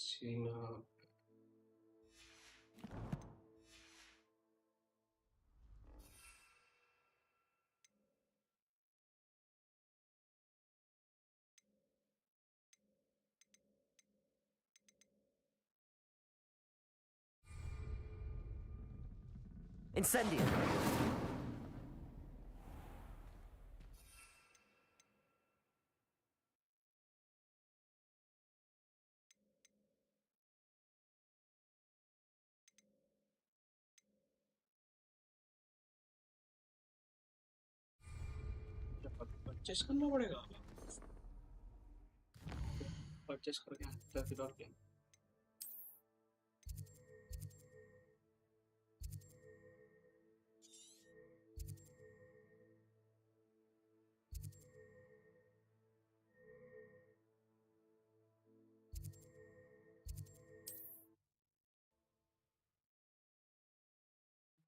Sina. Incendio. Purchase करना पड़ेगा। Purchase करके आता फिर और क्या।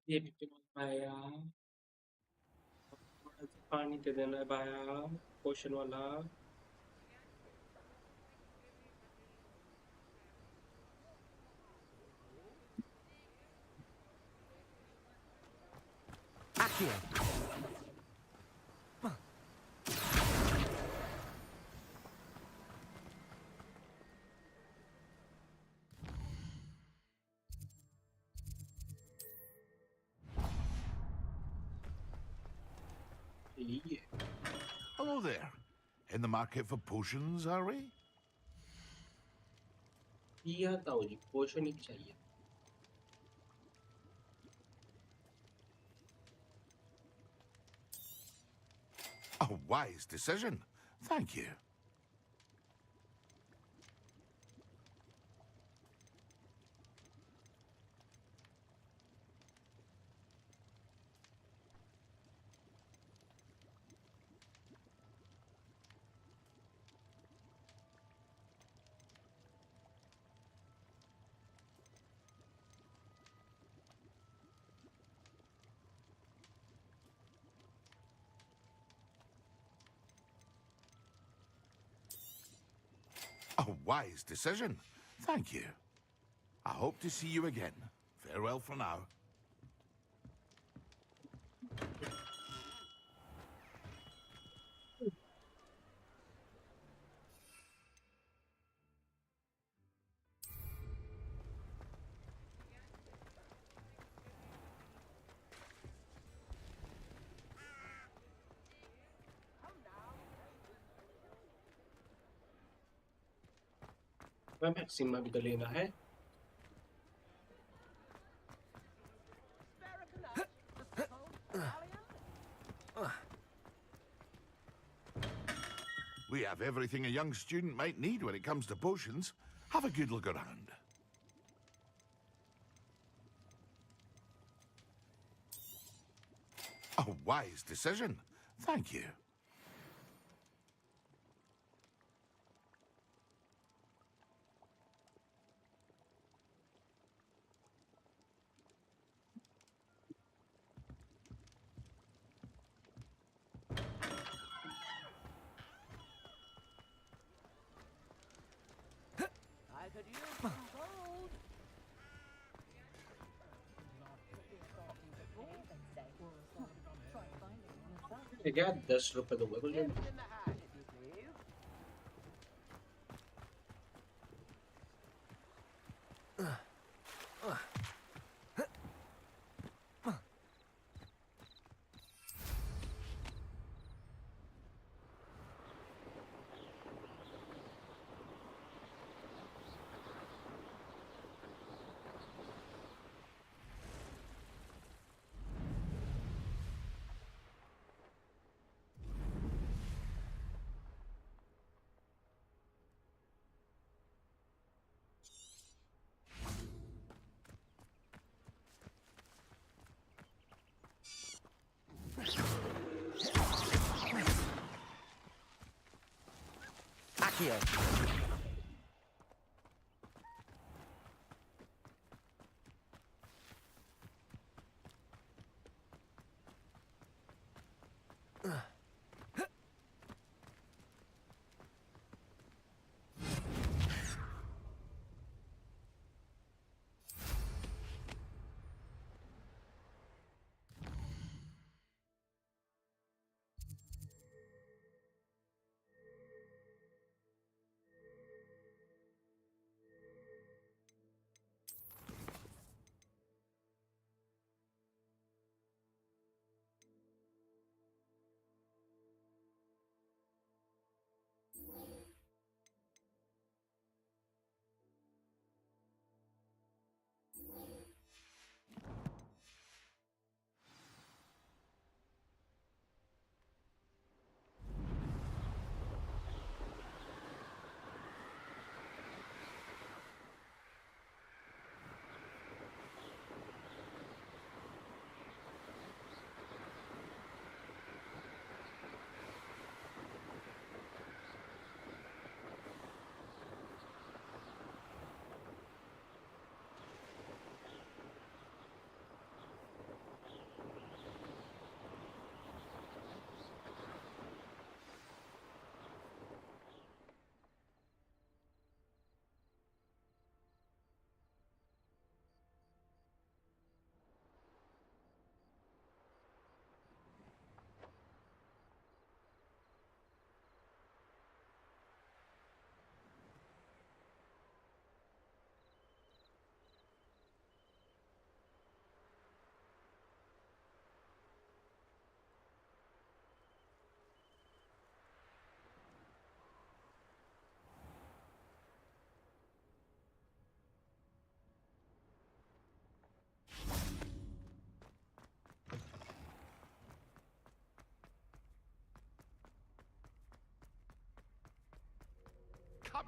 ये भी तो भाया पानी दे देना है भाया पोषण वाला। Accio. ये Hello there. In the market for potions, are we? पिया ताऊ जी पोषण ही चाहिए। A wise decision. Thank you. A wise decision. Thank you. I hope to see you again. Farewell for now. मैं मैक्सिमा भी तो लेना है। We have everything a young student might need when it comes to potions. Have a good look around. A wise decision. Thank you. I could use some gold. क्या 10 रुपए दूंगा तुझे। Lift in the hat, if you please. Accio.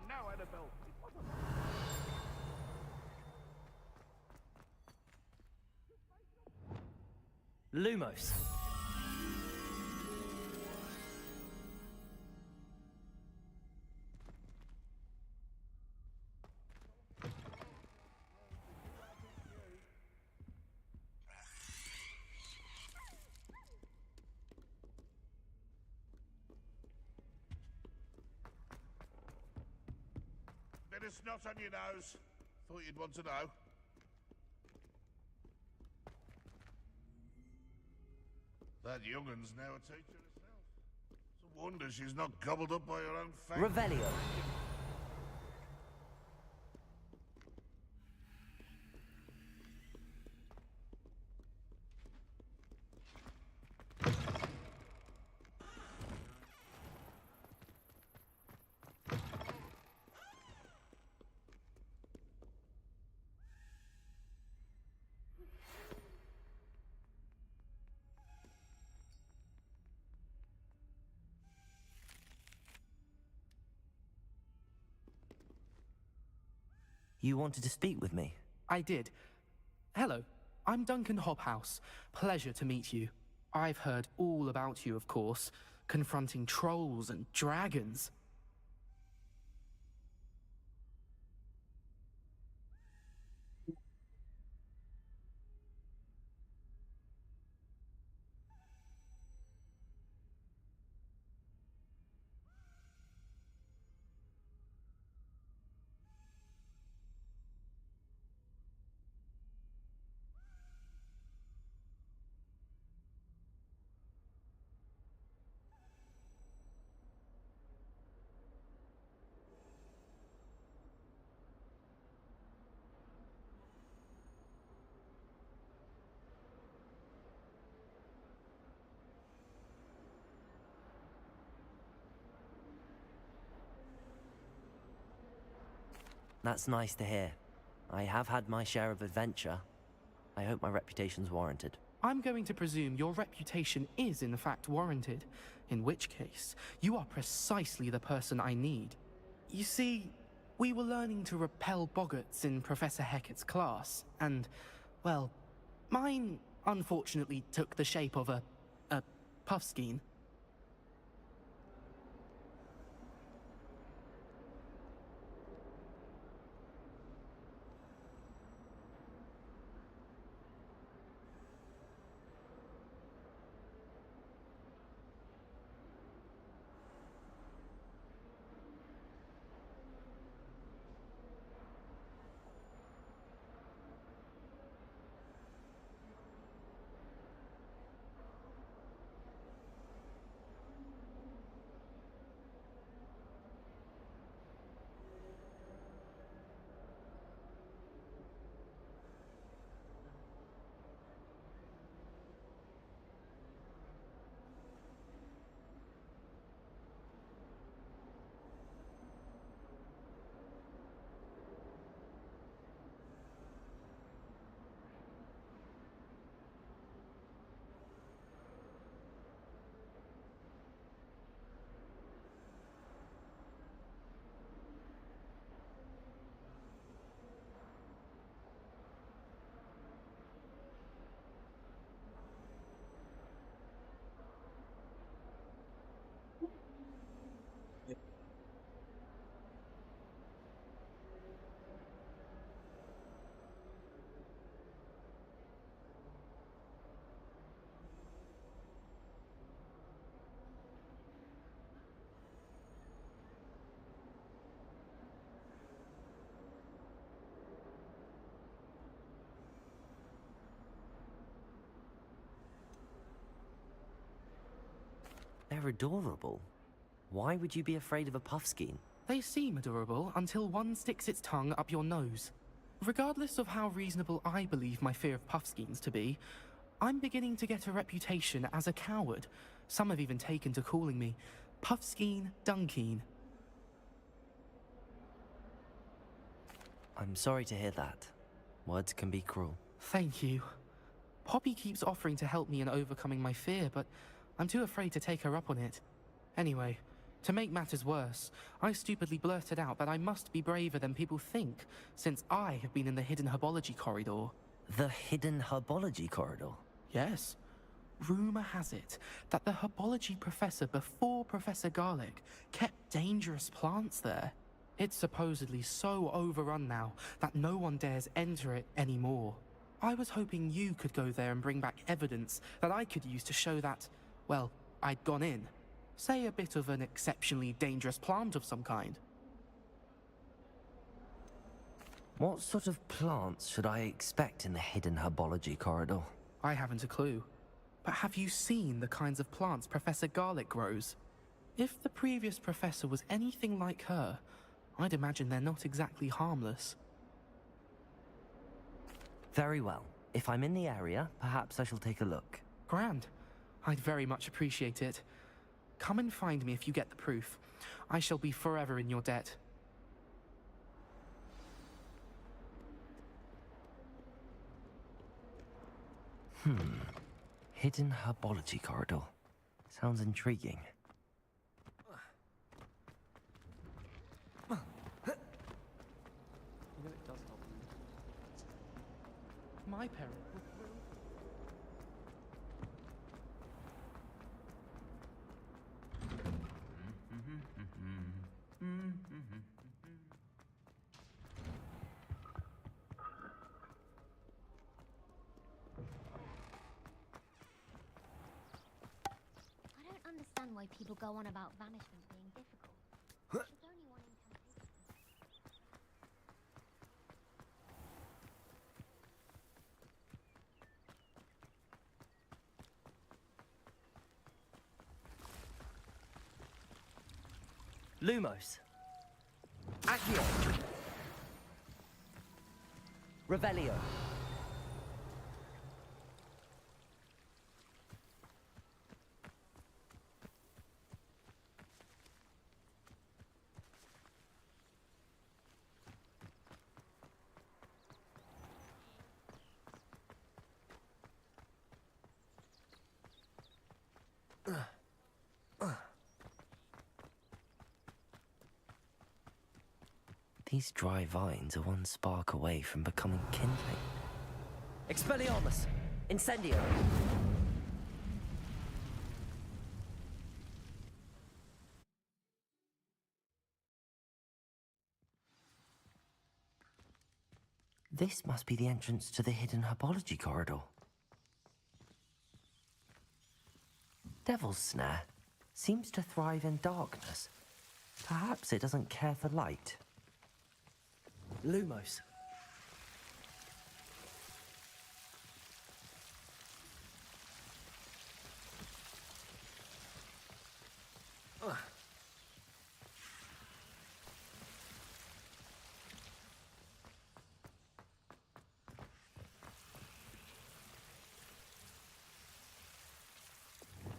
Now, Annabelle. Lumos. Bit of snot on your nose. Thought you'd want to know. That young'un's now a teacher herself. It's a wonder she's not gobbled up by her own family. Revelio. You wanted to speak with me? I did. Hello, I'm Duncan Hobhouse. Pleasure to meet you. I've heard all about you, of course, confronting trolls and dragons. That's nice to hear. I have had my share of adventure. I hope my reputation's warranted. I'm going to presume your reputation is in fact warranted, in which case, you are precisely the person I need. You see, we were learning to repel boggarts in Professor Hecat's class, and, well, mine unfortunately took the shape of a puffskein. They're adorable. Why would you be afraid of a puffskein? They seem adorable until one sticks its tongue up your nose. Regardless of how reasonable I believe my fear of puffskeins to be, I'm beginning to get a reputation as a coward. Some have even taken to calling me Puffskein Dunkeen. I'm sorry to hear that. Words can be cruel. Thank you. Poppy keeps offering to help me in overcoming my fear, but I'm too afraid to take her up on it. Anyway, To make matters worse, I stupidly blurted out that I must be braver than people think, since I have been in the hidden herbology corridor. The hidden herbology corridor? Yes. Rumor has it that the herbology professor before Professor Garlic kept dangerous plants there. It's supposedly so overrun now that no one dares enter it anymore. I was hoping you could go there and bring back evidence that I could use to show that, well, I'd gone in. Say a bit of an exceptionally dangerous plant of some kind. What sort of plants should I expect in the hidden herbology corridor? I haven't a clue. But have you seen the kinds of plants Professor Garlic grows? If the previous professor was anything like her, I'd imagine they're not exactly harmless. Very well. If I'm in the area, perhaps I shall take a look. Grand. I'd very much appreciate it. Come and find me if you get the proof. I shall be forever in your debt. Hidden herbology corridor. Sounds intriguing. My peril. I don't understand why people go on about banishment being difficult. There's only one incantation. Lumos. Accio. Revelio. These dry vines are one spark away from becoming kindling. Expelliarmus! Incendio! This must be the entrance to the hidden herbology corridor. Devil's Snare seems to thrive in darkness. Perhaps it doesn't care for light. Lumos.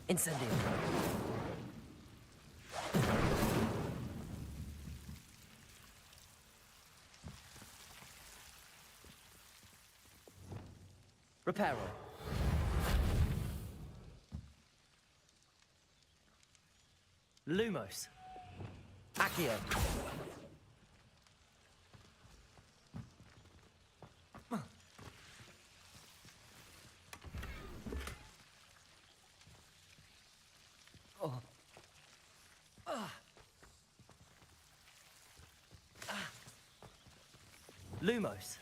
Incendio. Reparo. Lumos. Accio. Lumos.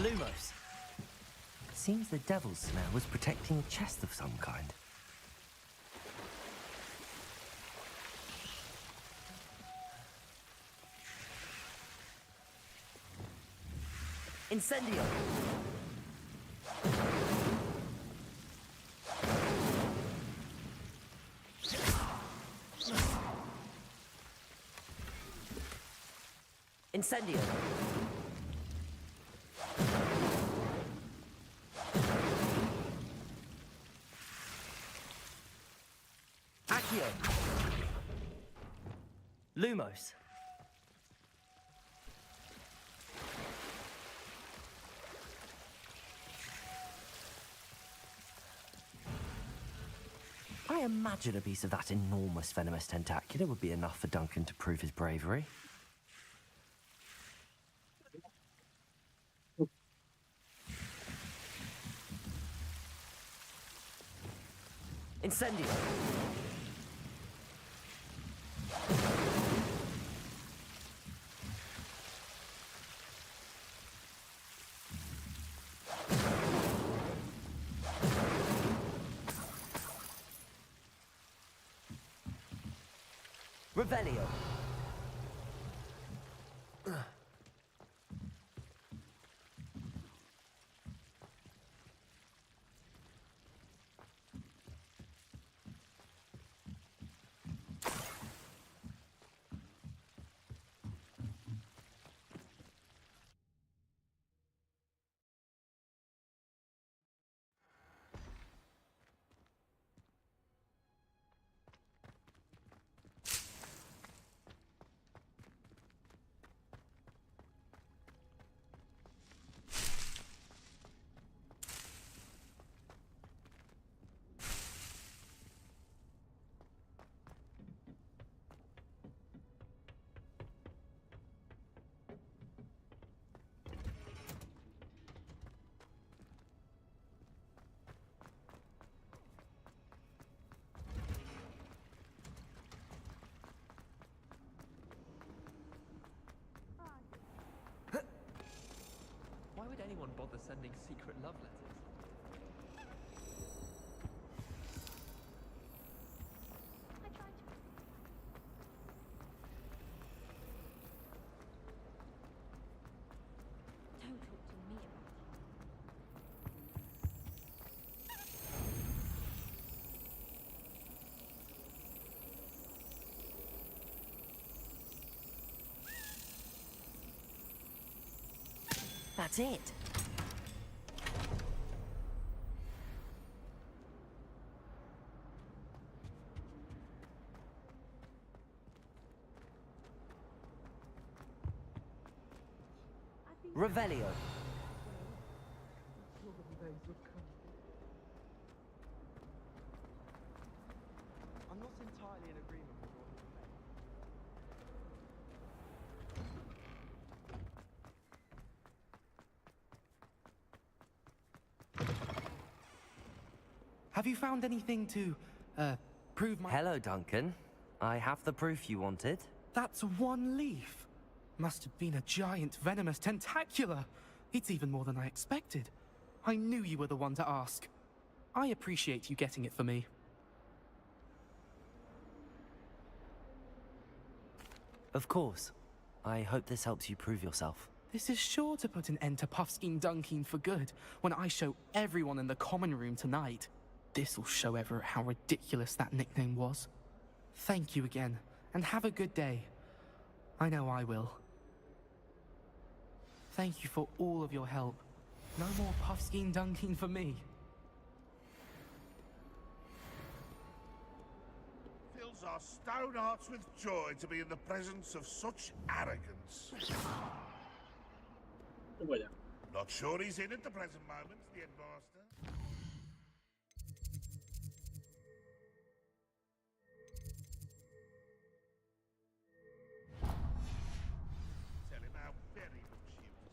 Lumos. Seems the Devil's Snare was protecting a chest of some kind. Incendio! Incendio! Lumos. I imagine a piece of that enormous venomous tentacular would be enough for Duncan to prove his bravery. Incendio! Revelio. Why would anyone bother sending secret love letters? I tried to. Don't talk to me about That's it. Revelio. I'm not entirely in agreement with what you're saying. Have you found anything to, prove my... Hello, Duncan. I have the proof you wanted. That's one leaf. Must have been a giant venomous tentacula. It's even more than I expected. I knew you were the one to ask. I appreciate you getting it for me. Of course. I hope this helps you prove yourself. This is sure to put an end to Puffskein Dunkin for good when I show everyone in the common room tonight. This'll show Everett how ridiculous that nickname was. Thank you again, and have a good day. I know I will. Thank you for all of your help. No more Puffskein Dunkin for me. Fills our stone hearts with joy to be in the presence of such arrogance. Vaya. Not sure he's in at the present moment, the headmaster. Tell him how very much he was.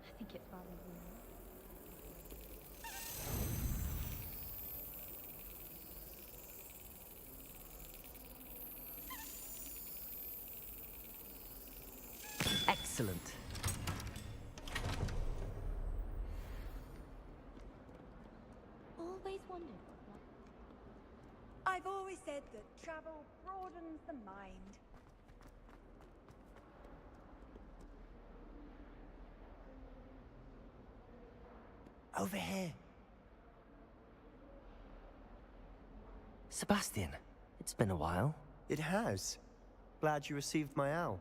I think it's rather rude. Excellent. Always wondered what... I've always said that travel broadens the mind. Over here. Sebastian, it's been a while. It has. Glad you received my owl.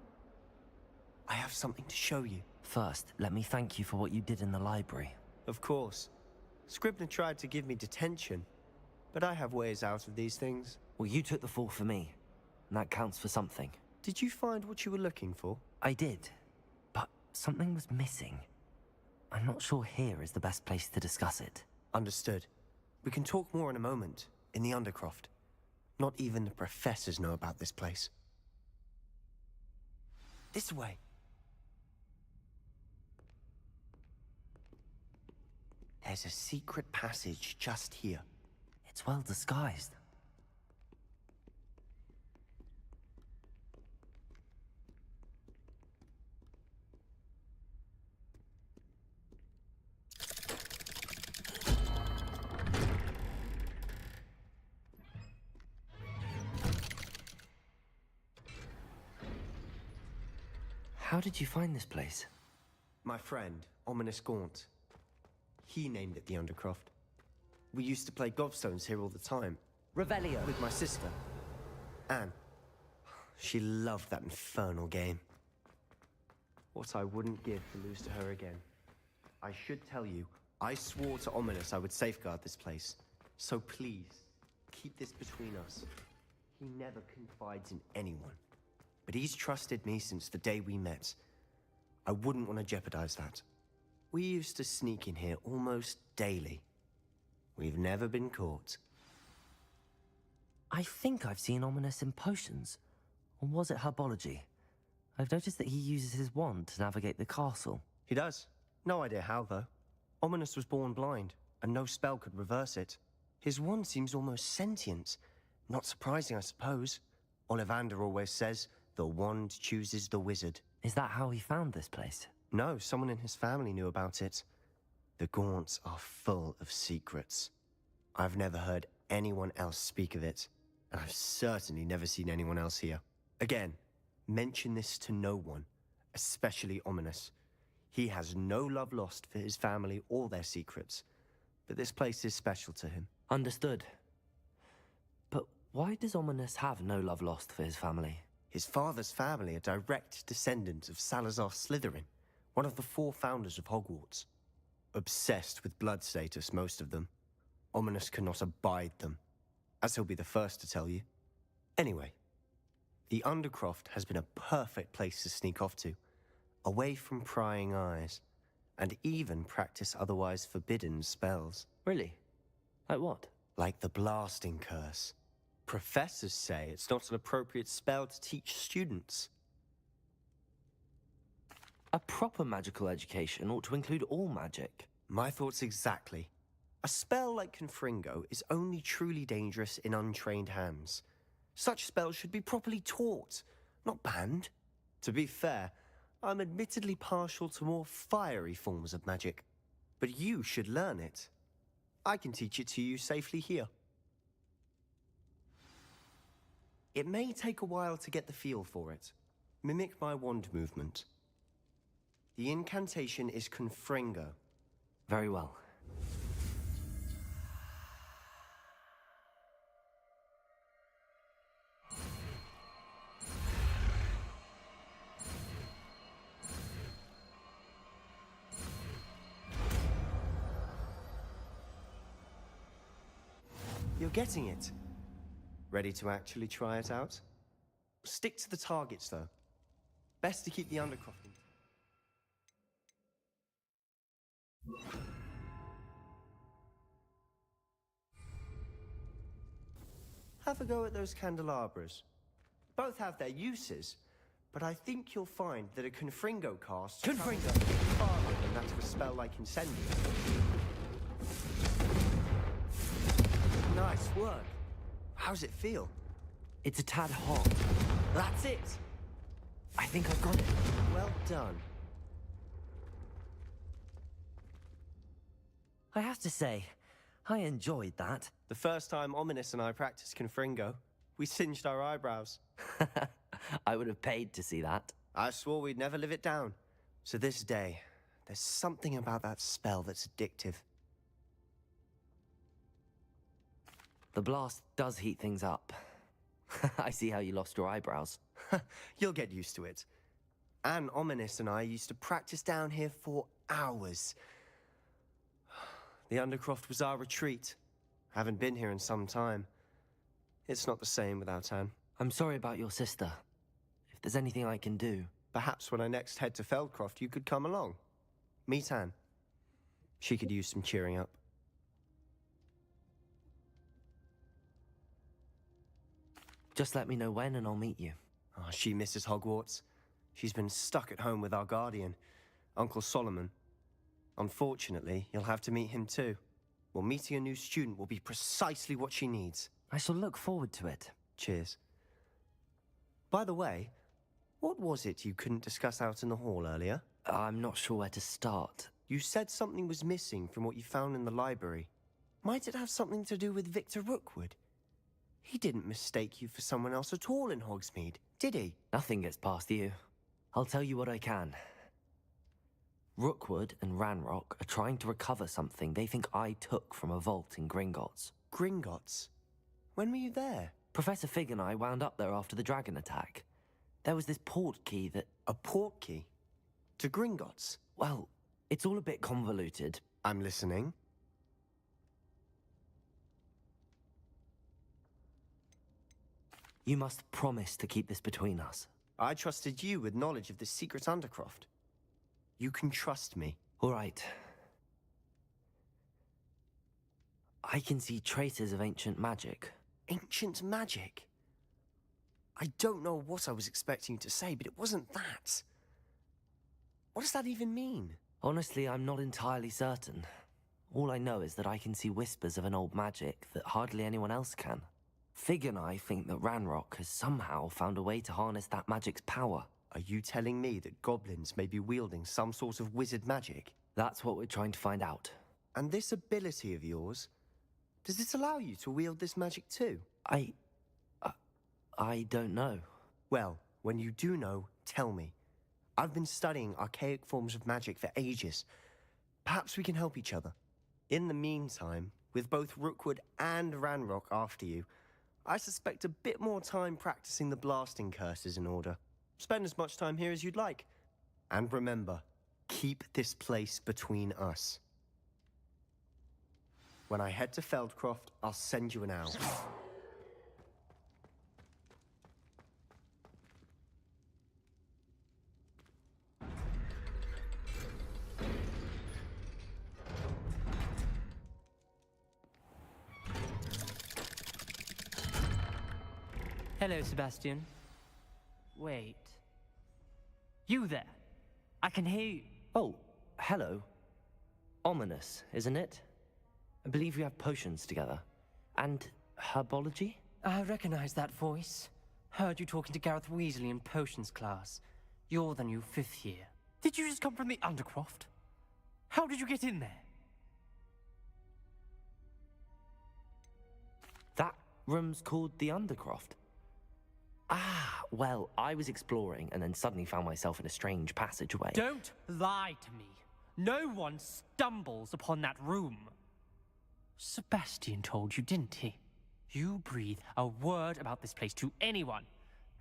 I have something to show you. First, let me thank you for what you did in the library. Of course. Scribner tried to give me detention, but I have ways out of these things. Well, you took the fall for me, and that counts for something. Did you find what you were looking for? I did, but something was missing. I'm not sure here is the best place to discuss it. Understood. We can talk more in a moment, in the Undercroft. Not even the professors know about this place. This way. There's a secret passage just here. It's well disguised. How did you find this place? My friend, Ominous Gaunt. He named it the Undercroft. We used to play gobstones here all the time. Revelio. With my sister, Anne. She loved that infernal game. What I wouldn't give to lose to her again. I should tell you, I swore to Ominous I would safeguard this place. So please, keep this between us. He never confides in anyone. But he's trusted me since the day we met. I wouldn't want to jeopardize that. We used to sneak in here almost daily. We've never been caught. I think I've seen Ominous in potions. Or was it herbology? I've noticed that he uses his wand to navigate the castle. He does. No idea how, though. Ominous was born blind, and no spell could reverse it. His wand seems almost sentient. Not surprising, I suppose. Ollivander always says, the wand chooses the wizard. Is that how he found this place? No, someone in his family knew about it. The Gaunts are full of secrets. I've never heard anyone else speak of it, and I've certainly never seen anyone else here. Again, mention this to no one, especially Ominous. He has no love lost for his family or their secrets, but this place is special to him. Understood. But why does Ominous have no love lost for his family? His father's family are direct descendants of Salazar Slytherin, one of the 4 founders of Hogwarts. Obsessed with blood status, most of them. Ominous cannot abide them, as he'll be the first to tell you. Anyway, the Undercroft has been a perfect place to sneak off to, away from prying eyes, and even practice otherwise forbidden spells. Really? Like what? Like the blasting curse. Professors say it's not an appropriate spell to teach students. A proper magical education ought to include all magic. My thoughts exactly. A spell like Confringo is only truly dangerous in untrained hands. Such spells should be properly taught, not banned. To be fair, I'm admittedly partial to more fiery forms of magic. But you should learn it. I can teach it to you safely here. It may take a while to get the feel for it. Mimic my wand movement. The incantation is Confringo. Very well. You're getting it. Ready to actually try it out? Stick to the targets, though. Best to keep the Undercroft in. Have a go at those candelabras. Both have their uses, but I think you'll find that a Confringo cast travels farther than that of a spell like Incendio. Nice work. How's it feel? It's a tad hot. That's it! I think I've got it. Well done. I have to say, I enjoyed that. The first time Ominous and I practiced Confringo, we singed our eyebrows. I would have paid to see that. I swore we'd never live it down. To this day, there's something about that spell that's addictive. The blast does heat things up. I see how you lost your eyebrows. You'll get used to it. Anne, Ominous, and I used to practice down here for hours. The Undercroft was our retreat. Haven't been here in some time. It's not the same without Anne. I'm sorry about your sister. If there's anything I can do... Perhaps when I next head to Feldcroft, you could come along. Meet Anne. She could use some cheering up. Just let me know when and I'll meet you. Oh, she misses Hogwarts. She's been stuck at home with our guardian, Uncle Solomon. Unfortunately, you'll have to meet him too. Well, meeting a new student will be precisely what she needs. I shall look forward to it. Cheers. By the way, what was it you couldn't discuss out in the hall earlier? I'm not sure where to start. You said something was missing from what you found in the library. Might it have something to do with Victor Rookwood? He didn't mistake you for someone else at all in Hogsmeade, did he? Nothing gets past you. I'll tell you what I can. Rookwood and Ranrock are trying to recover something they think I took from a vault in Gringotts. Gringotts? When were you there? Professor Fig and I wound up there after the dragon attack. There was this port key that... A port key? To Gringotts? Well, it's all a bit convoluted. I'm listening. You must promise to keep this between us. I trusted you with knowledge of the secret Undercroft. You can trust me. All right. I can see traces of ancient magic. Ancient magic? I don't know what I was expecting you to say, but it wasn't that. What does that even mean? Honestly, I'm not entirely certain. All I know is that I can see whispers of an old magic that hardly anyone else can. Fig and I think that Ranrock has somehow found a way to harness that magic's power. Are you telling me that goblins may be wielding some sort of wizard magic? That's what we're trying to find out. And this ability of yours, does it allow you to wield this magic too? I don't know. Well, when you do know, tell me. I've been studying archaic forms of magic for ages. Perhaps we can help each other. In the meantime, with both Rookwood and Ranrock after you, I suspect a bit more time practicing the blasting curse is in order. Spend as much time here as you'd like. And remember, keep this place between us. When I head to Feldcroft, I'll send you an owl. Hello, Sebastian. Wait. You there? I can hear you. Oh, hello. Ominous, isn't it? I believe we have potions together. And herbology? I recognize that voice. Heard you talking to Gareth Weasley in potions class. You're the new 5th year. Did you just come from the Undercroft? How did you get in there? That room's called the Undercroft. Ah, well, I was exploring and then suddenly found myself in a strange passageway. Don't lie to me. No one stumbles upon that room. Sebastian told you, didn't he? You breathe a word about this place to anyone,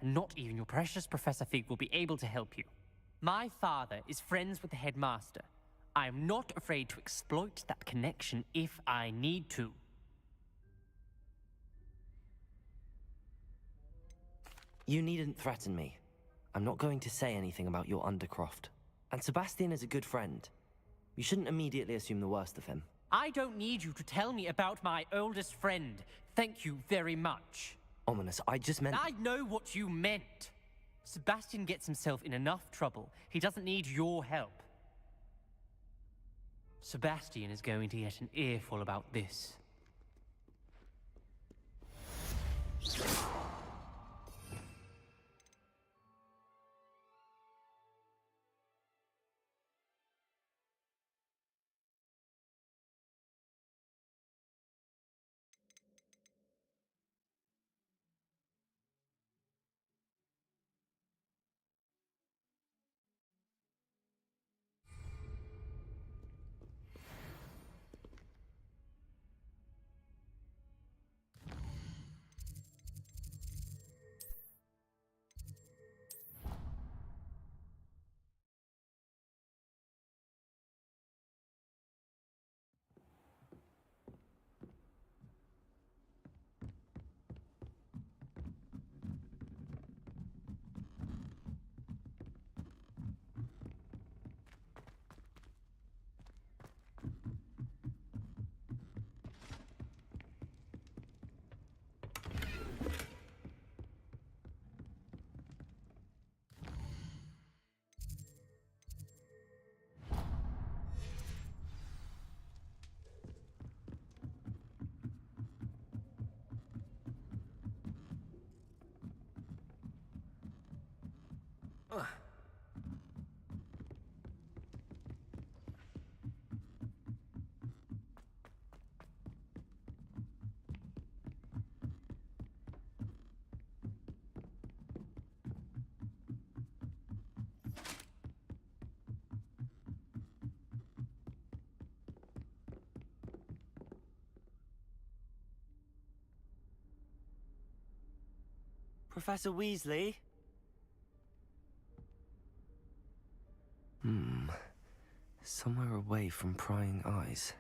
and not even your precious Professor Fig will be able to help you. My father is friends with the headmaster. I am not afraid to exploit that connection if I need to. You needn't threaten me. I'm not going to say anything about your Undercroft. And Sebastian is a good friend. You shouldn't immediately assume the worst of him. I don't need you to tell me about my oldest friend. Thank you very much. Ominous, I just meant... I know what you meant. Sebastian gets himself in enough trouble. He doesn't need your help. Sebastian is going to get an earful about this. Professor Weasley? Somewhere away from prying eyes.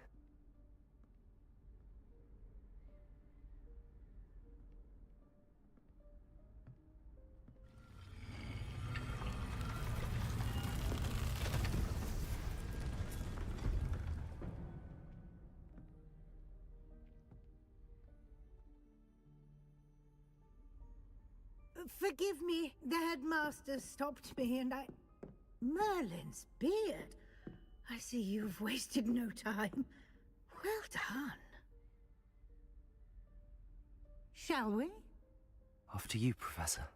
Forgive me, the headmaster stopped me and I... Merlin's beard. I see you've wasted no time. Well done. Shall we? After you, Professor.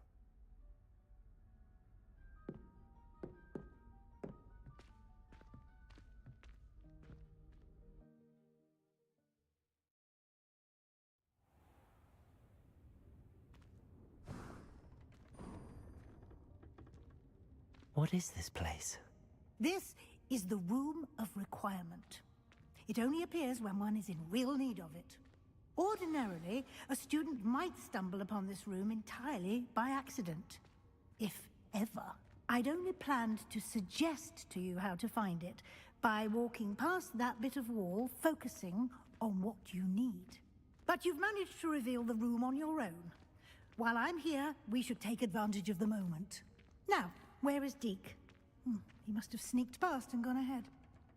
What is this place? This is the Room of Requirement. It only appears when one is in real need of it. Ordinarily, a student might stumble upon this room entirely by accident. If ever. I'd only planned to suggest to you how to find it by walking past that bit of wall, focusing on what you need. But you've managed to reveal the room on your own. While I'm here, we should take advantage of the moment. Now, where is Deke? He must have sneaked past and gone ahead.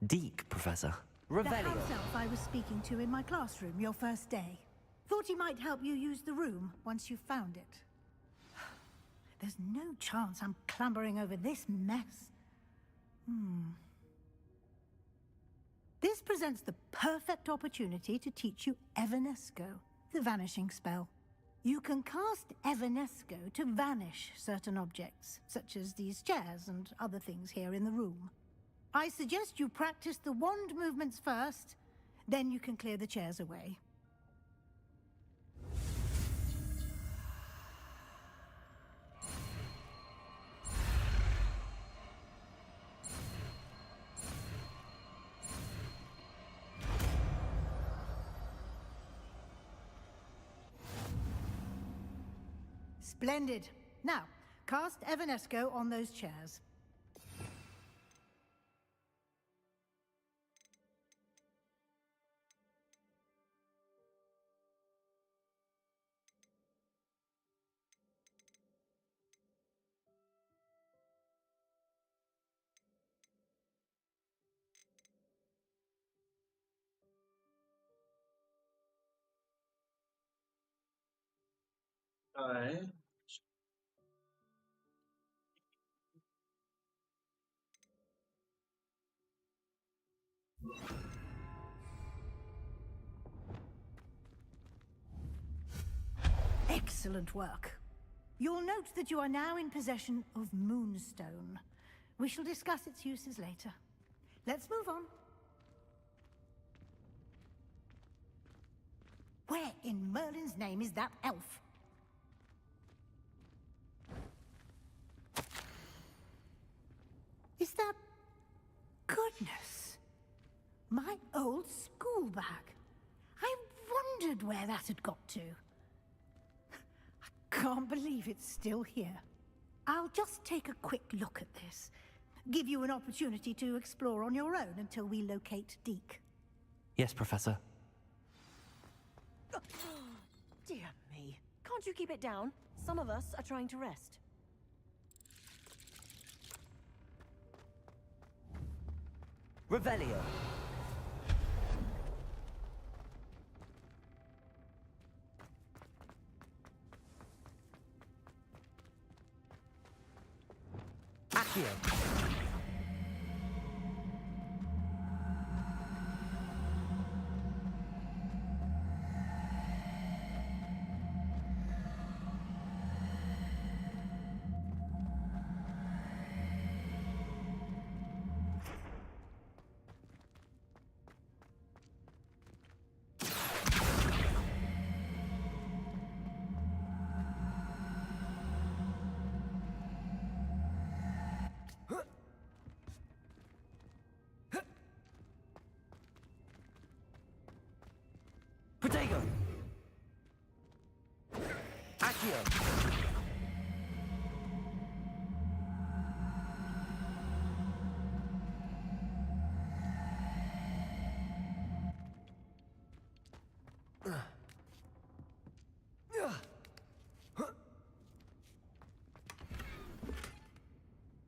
Deke, Professor. The house elf I was speaking to in my classroom your first day. Thought he might help you use the room once you found it. There's no chance I'm clambering over this mess. This presents the perfect opportunity to teach you Evanesco, the vanishing spell. You can cast Evanesco to vanish certain objects, such as these chairs and other things here in the room. I suggest you practice the wand movements first, then you can clear the chairs away. Splendid. Now, cast Evanesco on those chairs. Alright. Excellent work. You'll note that you are now in possession of Moonstone. We shall discuss its uses later. Let's move on. Where in Merlin's name is that elf? Is that... Goodness! My old school bag. I wondered where that had got to. I can't believe it's still here. I'll just take a quick look at this. Give you an opportunity to explore on your own until we locate Deke. Yes, Professor. Dear me. Can't you keep it down? Some of us are trying to rest. Revelio. Accio. Accio!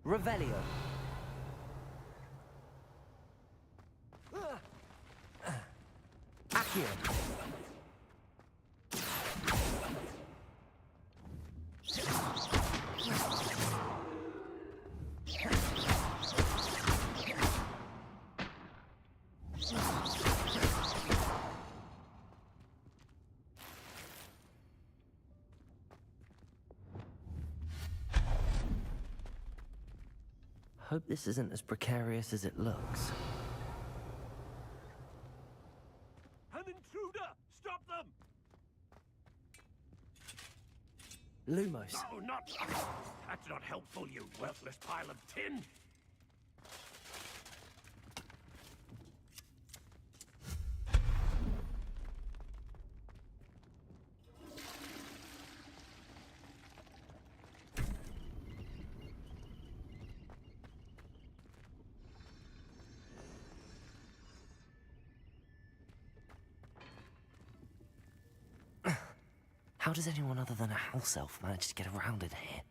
Revelio. Accio. Hope this isn't as precarious as it looks. An intruder! Stop them! Lumos. No, not... That's not helpful, you worthless pile of tin! How does anyone other than a house elf manage to get around in here?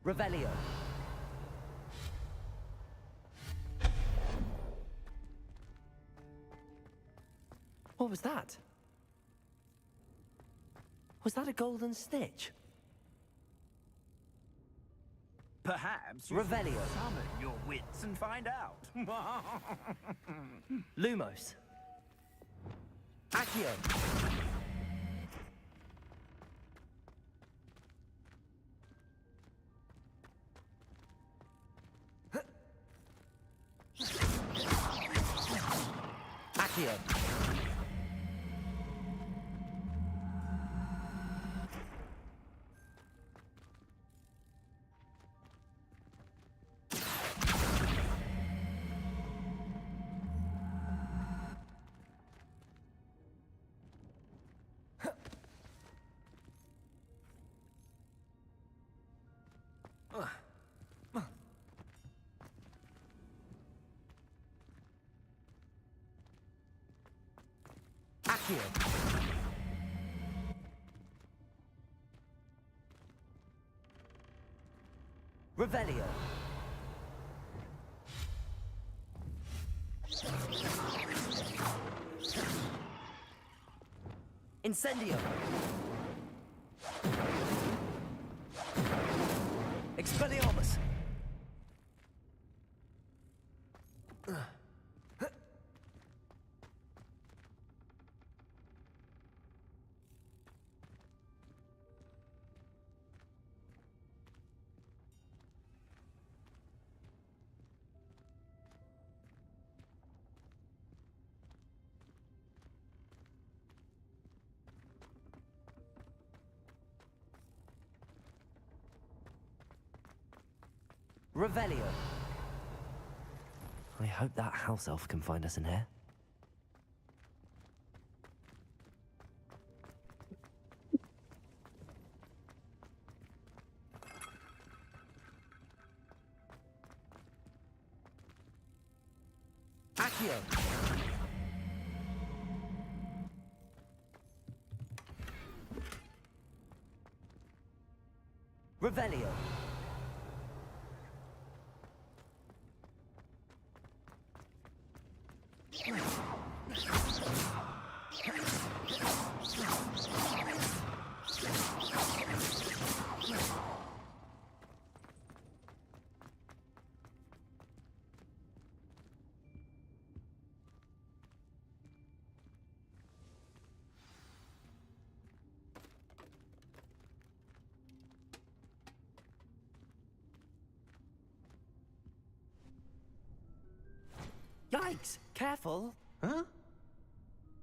Revelio. What was that? Was that a golden snitch? Perhaps you Revelio. should summon your wits and find out. Lumos. Accio. Accio. Accio. Revelio. Incendio. Expelliarmus. Revelio. I hope that house elf can find us in here. Accio. Revelio. Yikes! Careful! Huh?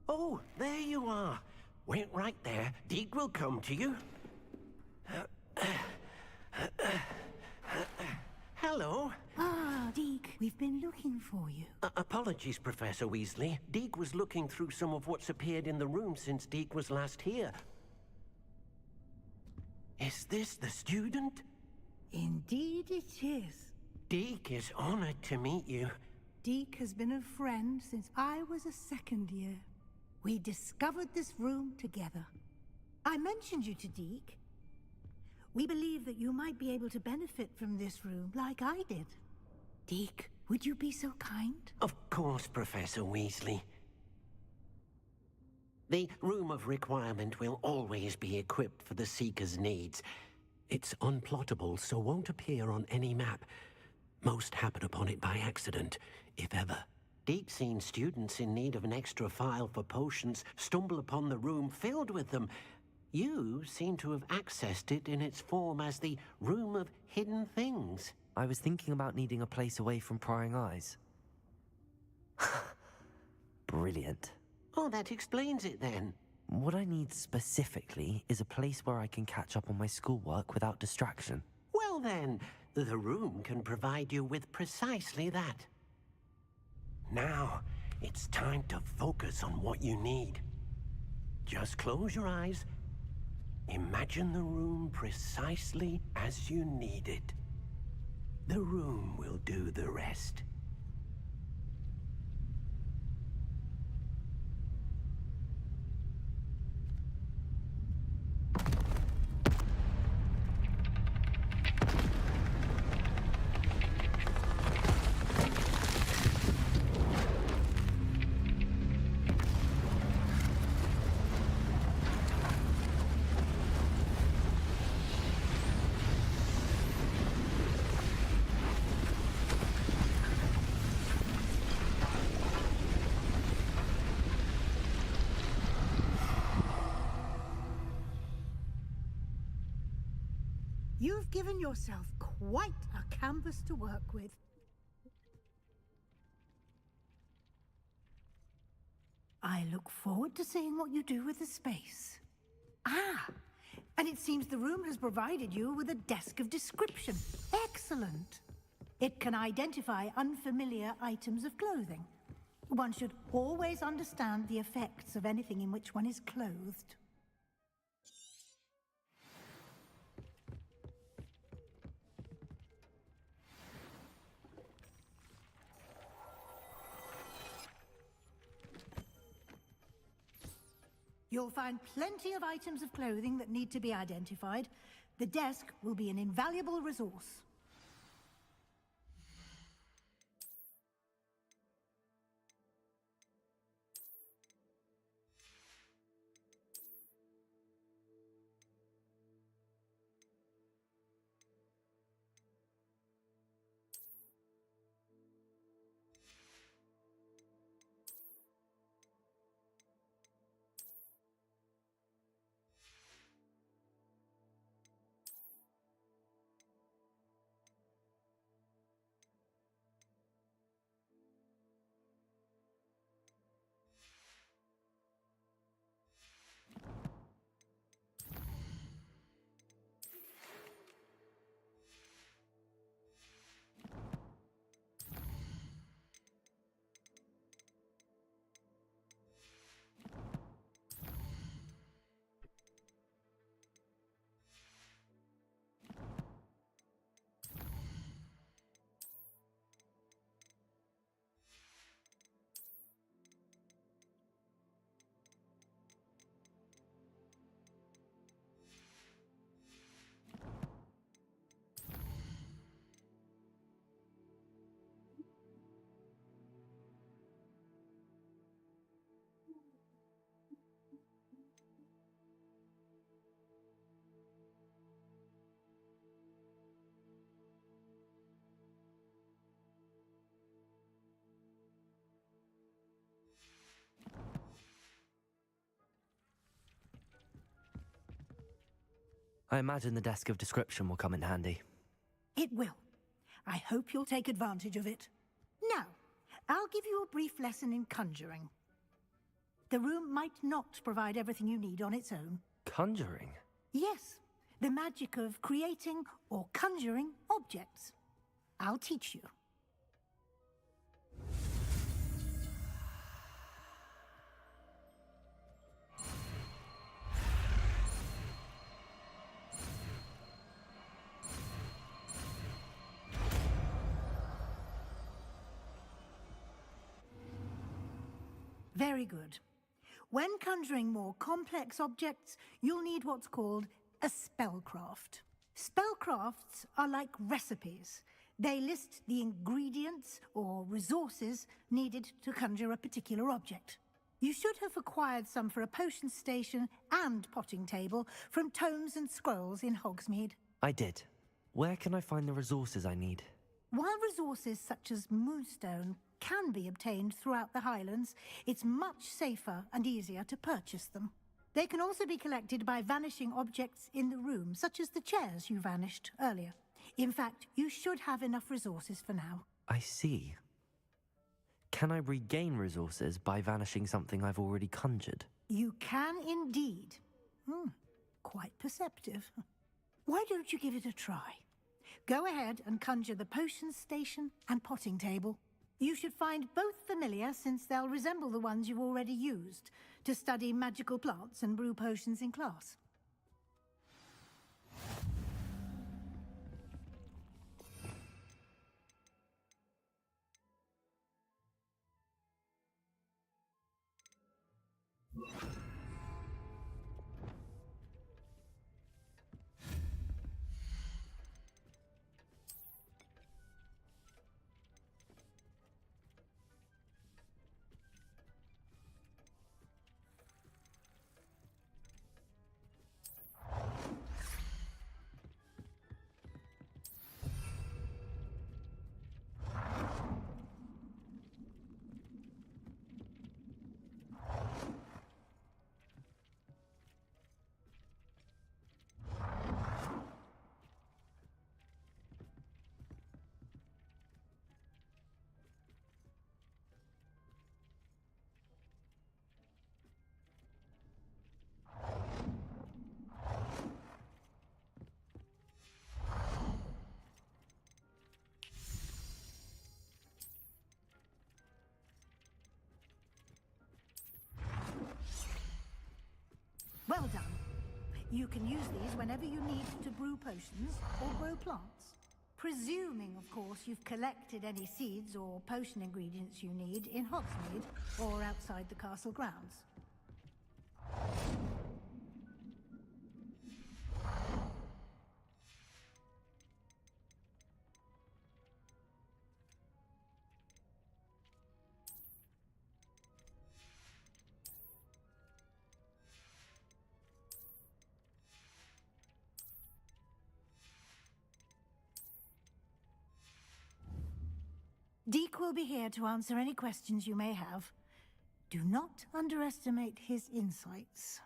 Oh, there you are. Wait right there. Deke will come to you. Hello. Ah, Deke. We've been looking for you. Apologies, Professor Weasley. Deke was looking through some of what's appeared in the room since Deke was last here. Is this the student? Indeed it is. Deke is honored to meet you. Deke has been a friend since I was a second year. We discovered this room together. I mentioned you to Deke. We believe that you might be able to benefit from this room like I did. Deke, would you be so kind? Of course, Professor Weasley. The Room of Requirement will always be equipped for the Seeker's needs. It's unplottable, so won't appear on any map. Most happen upon it by accident, if ever. Deke's seen students in need of an extra file for potions stumble upon the room filled with them. You seem to have accessed it in its form as the Room of Hidden Things. I was thinking about needing a place away from prying eyes. Brilliant. Oh, that explains it then. What I need specifically is a place where I can catch up on my schoolwork without distraction. Well then, the room can provide you with precisely that. Now, it's time to focus on what you need. Just close your eyes. Imagine the room precisely as you need it. The room will do the rest. You've given yourself quite a canvas to work with. I look forward to seeing what you do with the space. Ah, and it seems the room has provided you with a desk of description. Excellent. It can identify unfamiliar items of clothing. One should always understand the effects of anything in which one is clothed. You'll find plenty of items of clothing that need to be identified. The desk will be an invaluable resource. I imagine the desk of description will come in handy. It will. I hope you'll take advantage of it. Now, I'll give you a brief lesson in conjuring. The room might not provide everything you need on its own. Conjuring? Yes, the magic of creating or conjuring objects. I'll teach you. Very good. When conjuring more complex objects, you'll need what's called a spellcraft. Spellcrafts are like recipes. They list the ingredients or resources needed to conjure a particular object. You should have acquired some for a potion station and potting table from tomes and scrolls in Hogsmeade. I did. Where can I find the resources I need? While resources such as moonstone can be obtained throughout the Highlands, it's much safer and easier to purchase them. They can also be collected by vanishing objects in the room, such as the chairs you vanished earlier. In fact, you should have enough resources for now. I see. Can I regain resources by vanishing something I've already conjured? You can indeed. Quite perceptive. Why don't you give it a try? Go ahead and conjure the potion station and potting table. You should find both familiar, since they'll resemble the ones you've already used to study magical plants and brew potions in class. Well done. You can use these whenever you need to brew potions or grow plants. Presuming, of course, you've collected any seeds or potion ingredients you need in Hogsmeade or outside the castle grounds. Deek will be here to answer any questions you may have. Do not underestimate his insights.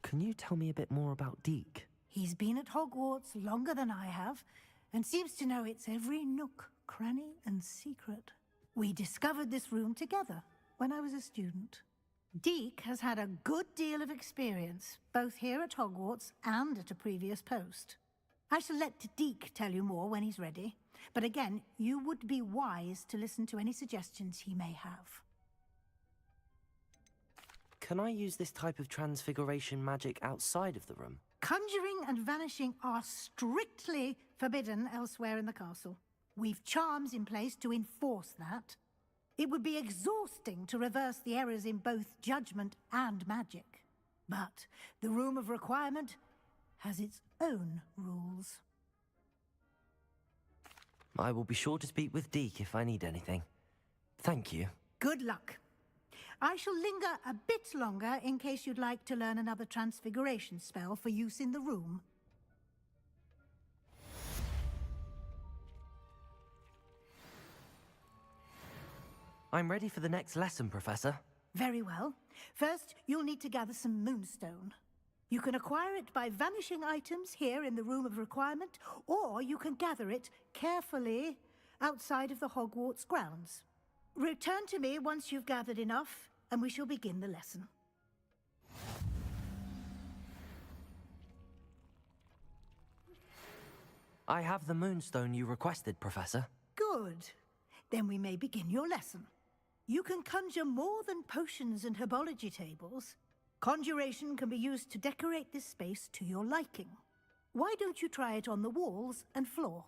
Can you tell me a bit more about Deek? He's been at Hogwarts longer than I have, and seems to know its every nook, cranny, and secret. We discovered this room together when I was a student. Deek has had a good deal of experience, both here at Hogwarts and at a previous post. I shall let Deek tell you more when he's ready, but again, you would be wise to listen to any suggestions he may have. Can I use this type of transfiguration magic outside of the room? Conjuring and vanishing are strictly forbidden elsewhere in the castle. We've charms in place to enforce that. It would be exhausting to reverse the errors in both judgment and magic. But the Room of Requirement has its own rules. I will be sure to speak with Deek if I need anything. Thank you. Good luck. I shall linger a bit longer in case you'd like to learn another transfiguration spell for use in the room. I'm ready for the next lesson, Professor. Very well. First, you'll need to gather some moonstone. You can acquire it by vanishing items here in the Room of Requirement, or you can gather it carefully outside of the Hogwarts grounds. Return to me once you've gathered enough, and we shall begin the lesson. I have the moonstone you requested, Professor. Good. Then we may begin your lesson. You can conjure more than potions and herbology tables. Conjuration can be used to decorate this space to your liking. Why don't you try it on the walls and floor?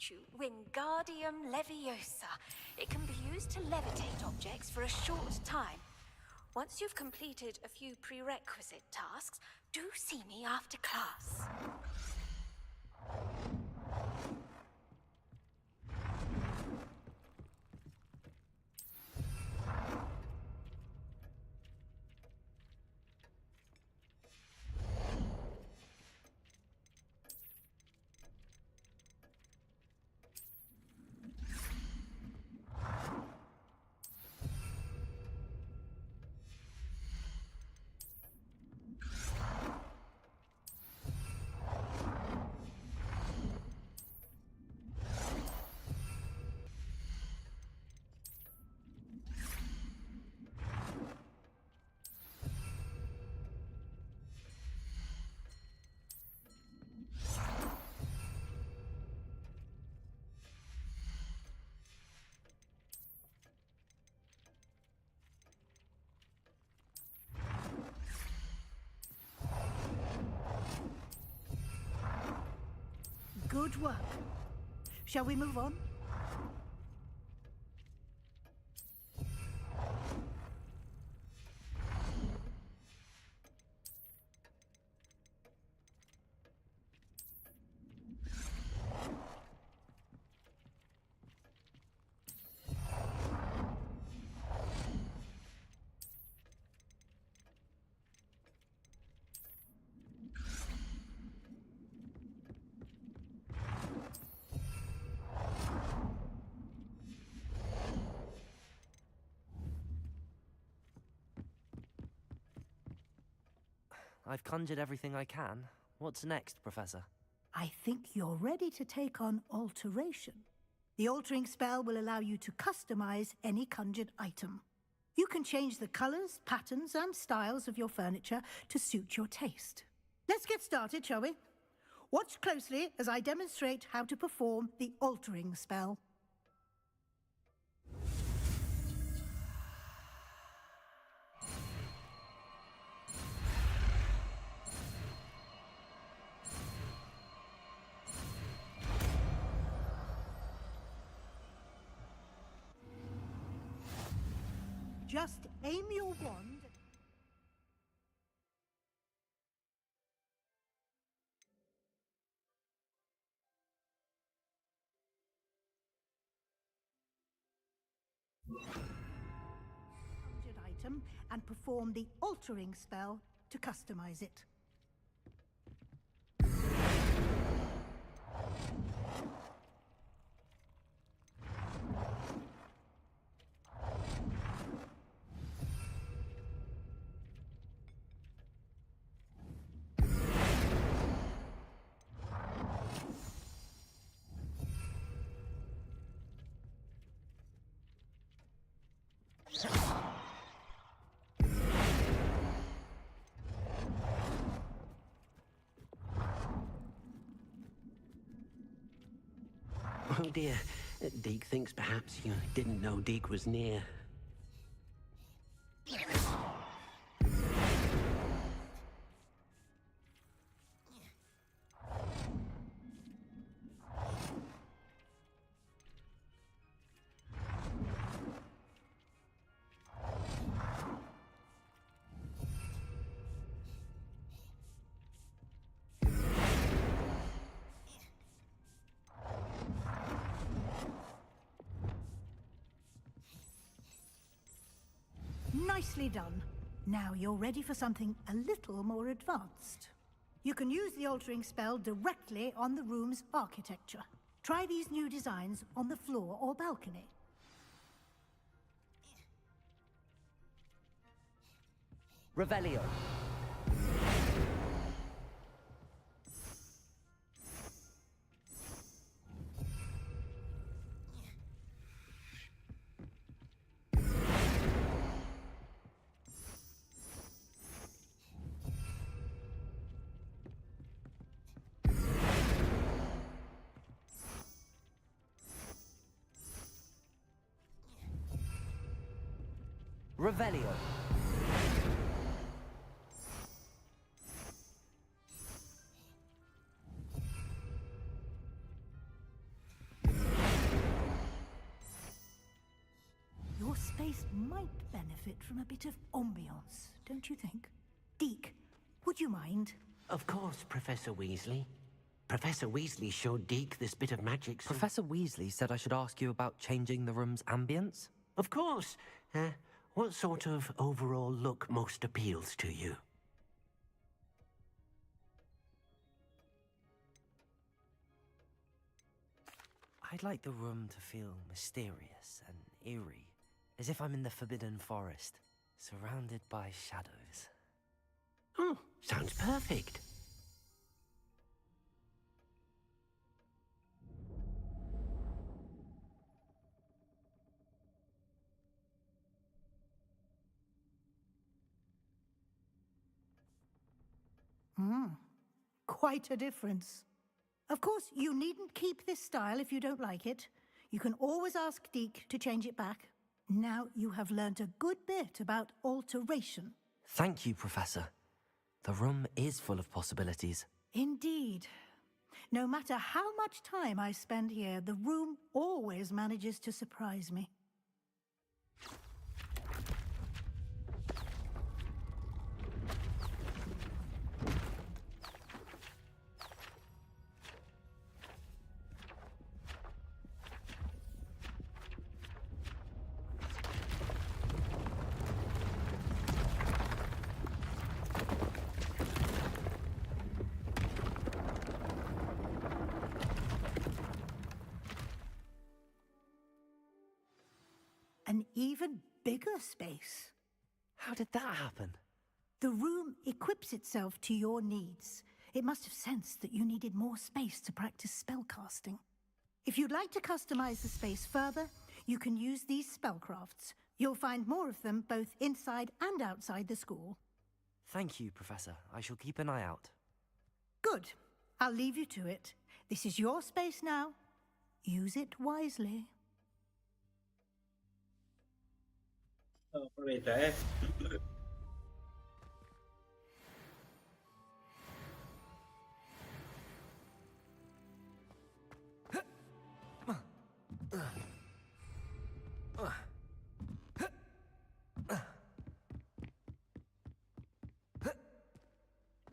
teach you Wingardium Leviosa. It can be used to levitate objects for a short time. Once you've completed a few prerequisite tasks, do see me after class. Good work. Shall we move on? I've conjured everything I can. What's next, Professor? I think you're ready to take on alteration. The altering spell will allow you to customize any conjured item. You can change the colors, patterns, and styles of your furniture to suit your taste. Let's get started, shall we? Watch closely as I demonstrate how to perform the altering spell. Just aim your wand. Conjured item and perform the altering spell to customize it. Oh dear. Deke thinks perhaps you didn't know Deke was near. Nicely done. Now you're ready for something a little more advanced. You can use the altering spell directly on the room's architecture. Try these new designs on the floor or balcony. Revelio. Revelio. place might benefit from a bit of ambiance, don't you think? Deke, would you mind? Of course, Professor Weasley. Professor Weasley showed Deke this bit of magic. Professor Weasley said I should ask you about changing the room's ambience? Of course. What sort of overall look most appeals to you? I'd like the room to feel mysterious and eerie, as if I'm in the Forbidden Forest, surrounded by shadows. Oh, sounds perfect. Quite a difference. Of course, you needn't keep this style if you don't like it. You can always ask Deke to change it back. Now you have learnt a good bit about alteration. Thank you, Professor. The room is full of possibilities. Indeed. No matter how much time I spend here, the room always manages to surprise me. An even bigger space. How did that happen? The room equips itself to your needs. It must have sensed that you needed more space to practice spellcasting. If you'd like to customize the space further, you can use these spellcrafts. You'll find more of them both inside and outside the school. Thank you, Professor. I shall keep an eye out. Good. I'll leave you to it. This is your space now. Use it wisely. Aproveita, eh?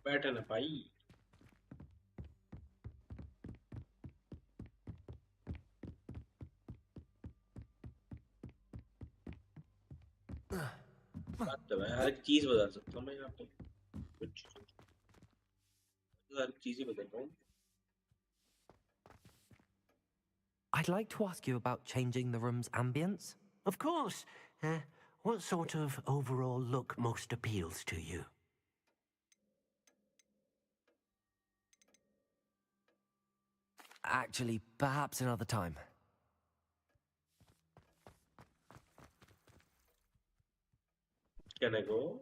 बैठ ना पाई बात तो है हर एक चीज बदल सकता हूँ मैं यहाँ पे कुछ हर एक चीज ही बदल रहा हूँ I'd like to ask you about changing the room's ambience. Of course. What sort of overall look most appeals to you? Actually, perhaps another time. Can I go?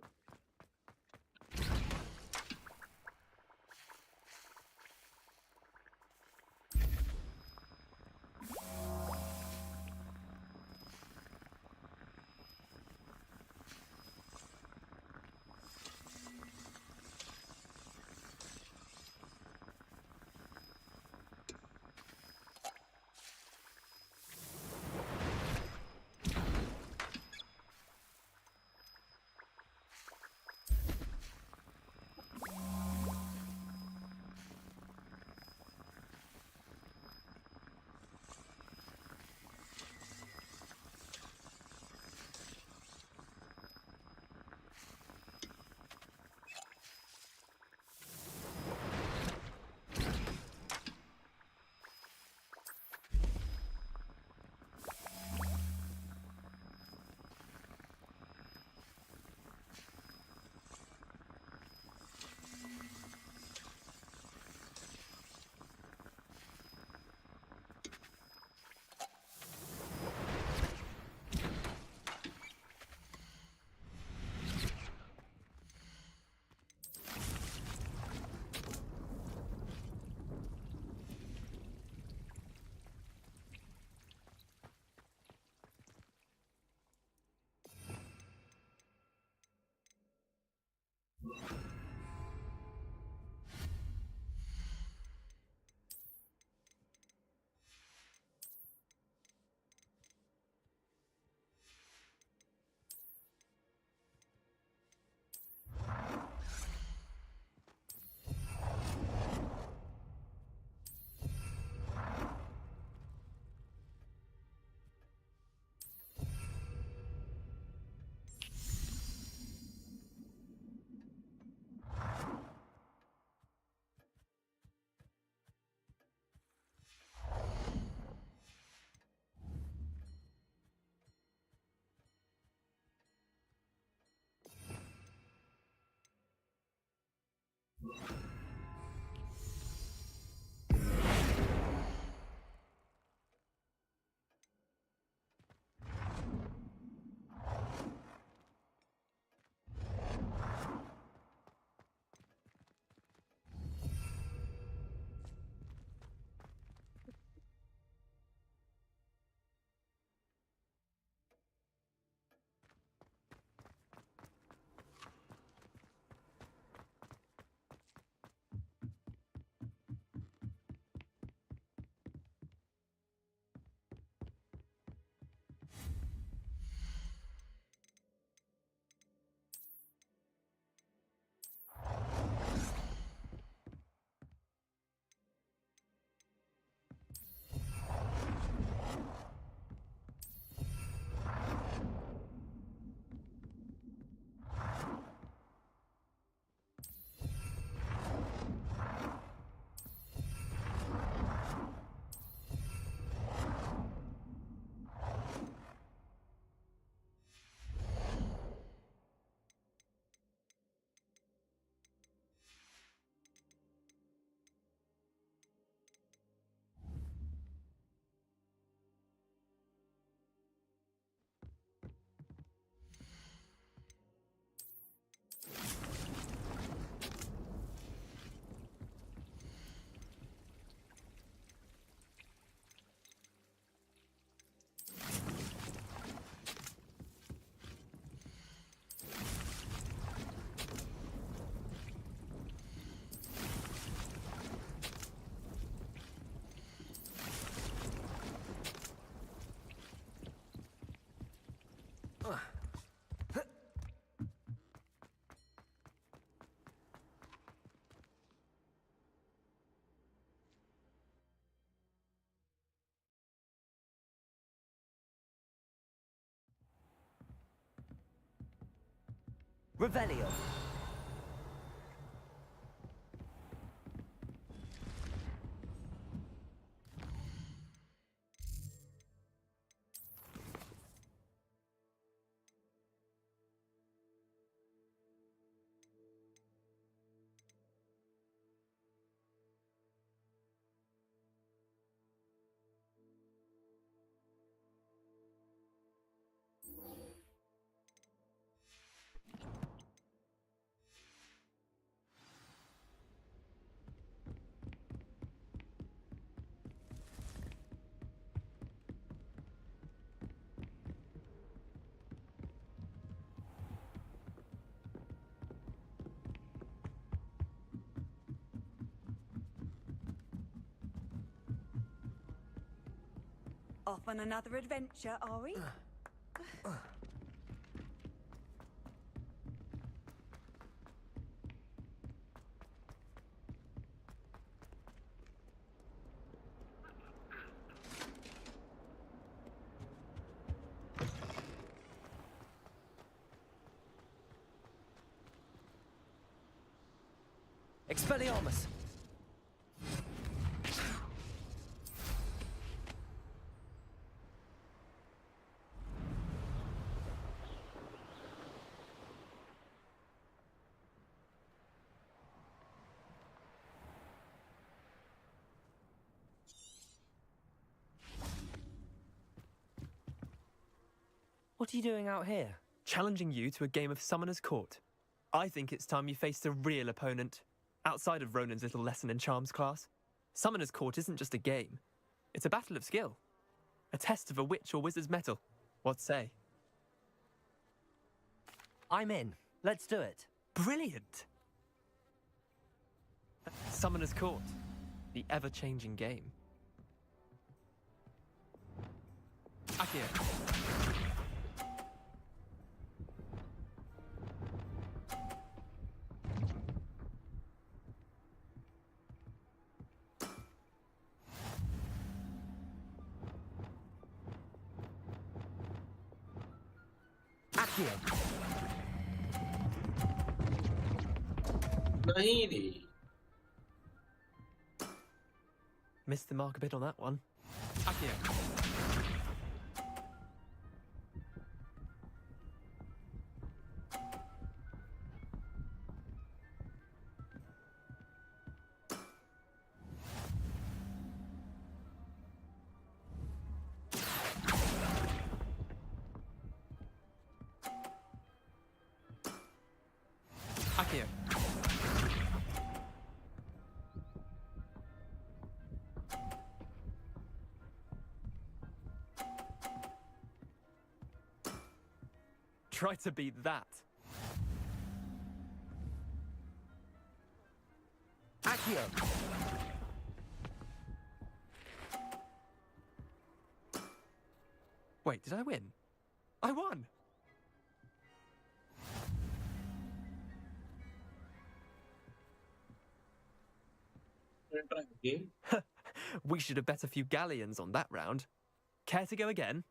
Revelio. Off on another adventure, are we? Expelliarmus. What are you doing out here? Challenging you to a game of Summoner's Court. I think it's time you faced a real opponent, outside of Ronan's little lesson in charms class. Summoner's Court isn't just a game. It's a battle of skill. A test of a witch or wizard's mettle. What say? I'm in. Let's do it. Brilliant! Summoner's Court. The ever-changing game. Akio. नहीं रे. Missed the mark a bit on that one. Akio. Akio. Try to beat that. Akio. Wait, did I win? I won! We should have bet a few galleons on that round. Care to go again?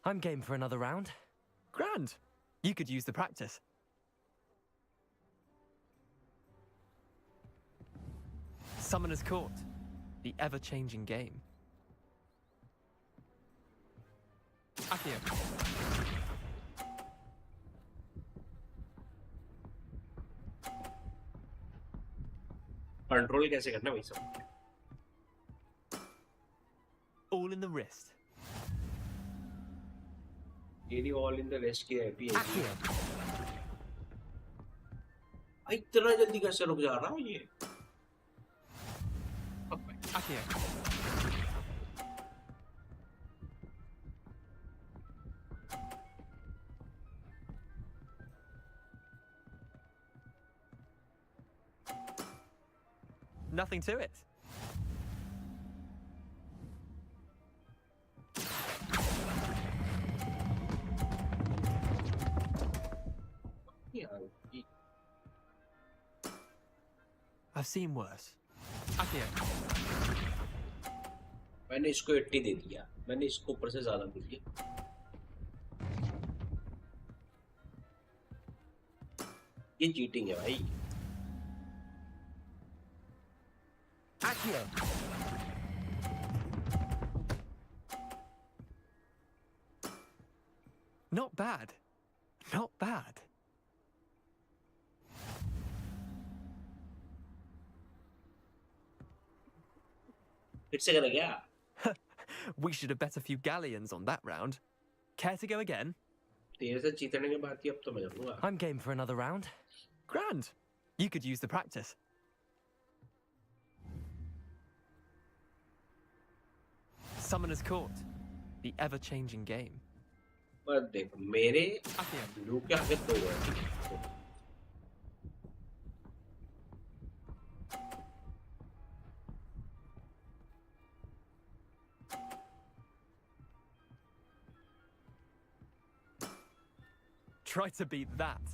I'm game for another round. Grand. You could use the practice. Summoner's Court. The ever-changing game. Akio. Control कैसे करना भाई सब? All in the wrist. ये all in the wrist की happy है. इतना जल्दी कैसे रुक जा रहा है ये? Akio. Nothing to it. I've seen worse. Akio. मैंने इसको 80 दे दिया. मैंने इसको ऊपर से ज़्यादा दे दिया. ये चीटिंग है भाई। Accio. Not bad. Not bad. फिर से करें क्या? We should have bet a few galleons on that round. Care to go again? तेरे से जीतने के बाद ही अब तो मैं करूँगा। I'm game for another round. Grand. You could use the practice. Summoner's Court. The ever-changing game. पर देख मेरे ब्लू के आगे दो है, ठीक है? Try to beat that.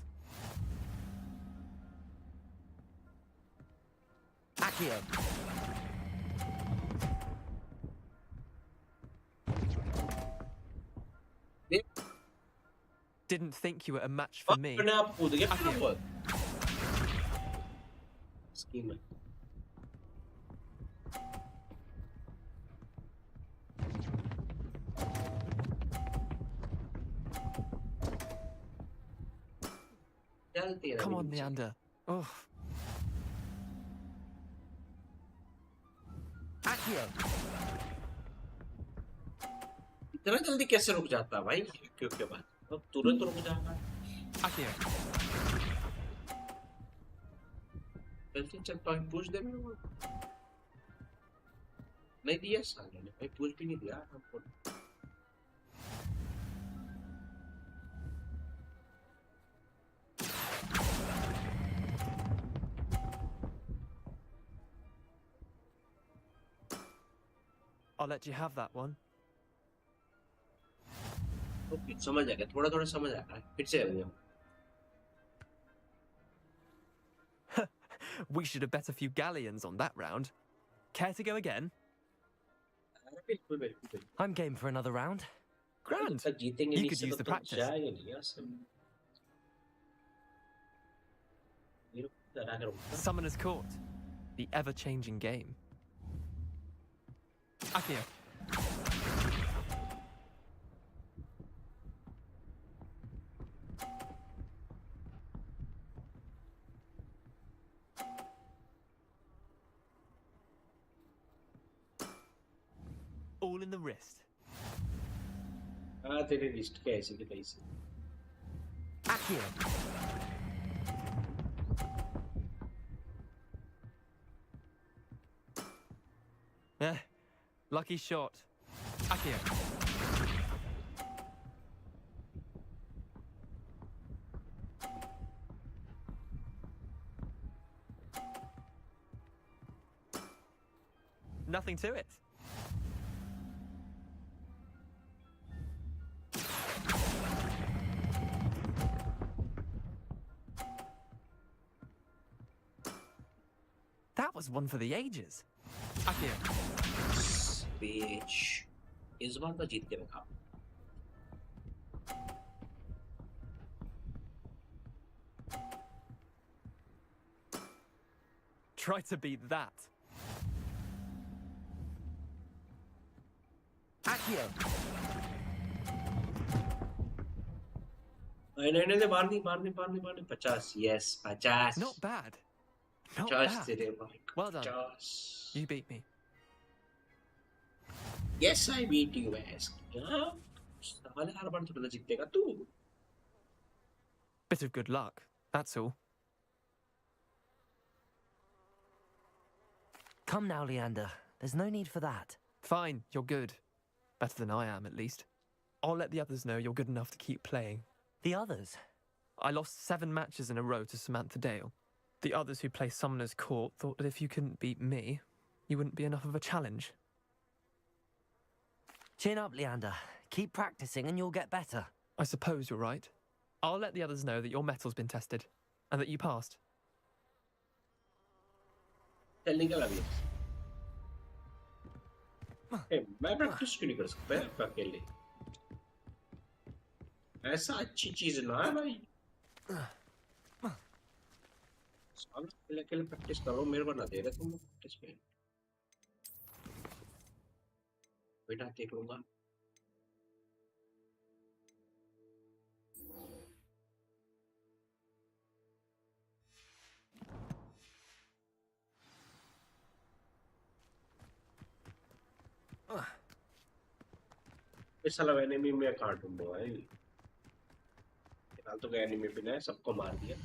Accio. Didn't think you were a match for me. अपने आप कूद गया फिर ऊपर। स्कीम है। Come on, Leander. Oh. Accio. इतना जल्दी कैसे रुक जाता है भाई? क्यों के बाद? अब तुरंत रुक जाता है। Accio. जल्दी चल पॉइंट पूछ दे मेरे को। नहीं दिया साले ने भाई, पूछ भी नहीं दिया हमको। I'll let you have that one. Okay समझ आ गया, थोड़ा थोड़ा समझ आ रहा है। फिर से करेंगे हम। We should have bet a few galleons on that round. Care to go again? बिल्कुल बिल्कुल। I'm game for another round. Grand. जीतेंगे You could use the practice. जाएगा नहीं यार सब। Summoner's Court. The ever-changing game. Accio. All in the wrist. हाँ तेरे wrist के ऐसे के तैसे। Accio. Lucky shot. Accio. Nothing to it. That was one for the ages. Accio. Bitch. इस बार तो जीत के रखा। Try to beat that. Accio. नहीं मारनी 50 yes 50 Not bad. Not 50 bad. तेरे भाई Well done. 50 You beat me. Yes I beat you ass हाँ साले हर बार थोड़ा जीतेगा तू Bit of good luck, that's all. Come now, Leander. There's no need for that. Fine, you're good. Better than I am, at least. I'll let the others know you're good enough to keep playing. The others? I lost 7 matches in a row to Samantha Dale. The others who play Summoner's Court thought that if you couldn't beat me, you wouldn't be enough of a challenge. Chin up, Leander. Keep practicing and you'll get better. I suppose you're right. I'll let the others know that your metal's been tested, and that you passed. चल निकल अभी मैं practice क्यों नहीं कर सकता है अकेले ऐसा अच्छी चीज ना है भाई अब अकेले प्रैक्टिस करो, मेरे को ना दे रहे तुम प्रैक्टिस में। बेटा देख लूंगा। इस साल एनिमी में कहाँ ढूंढो भाई, फिलहाल तो एनिमी पे ने सबको मार दिया।